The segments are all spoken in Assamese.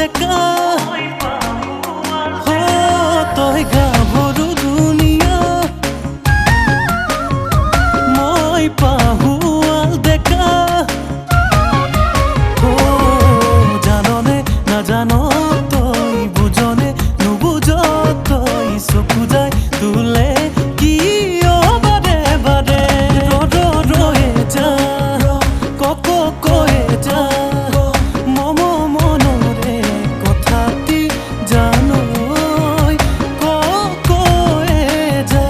দেখা তই গাভৰু দুনিয়া মই পাহুৱাল দেখা জাননে নাজান তই বুজনে নুবুজ তই চকু যায় তোলে কিয় বাদে বাদে ৰয়ে যা কক কয়ে যা মম মনৰে কথাটি জানৈ কয়ে যা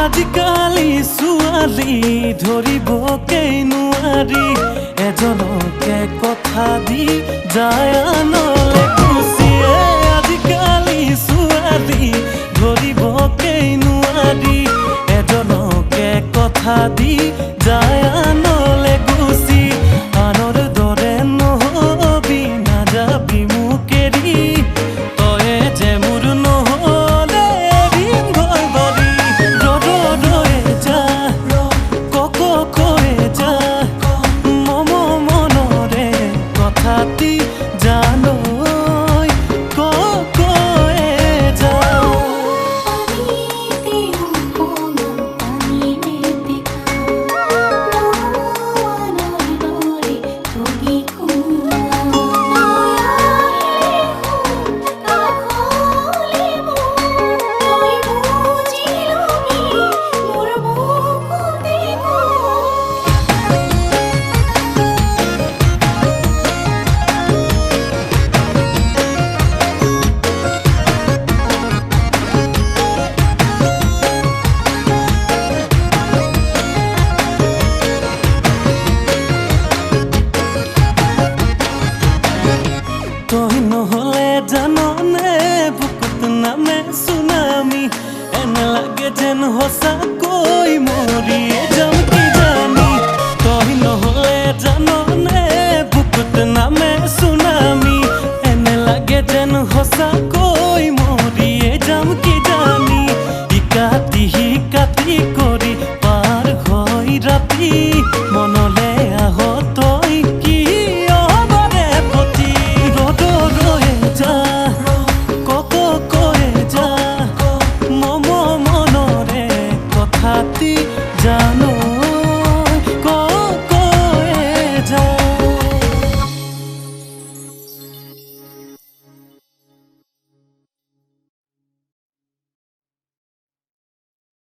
আজিকালি ছোৱালী ধৰিবকেই নোৱাৰি এজনকে কথা দি যায় আনলে খুচিয়ে আজিকালি ছোৱালী ধৰিবকেই নোৱাৰি এজনকে কথা দি যায়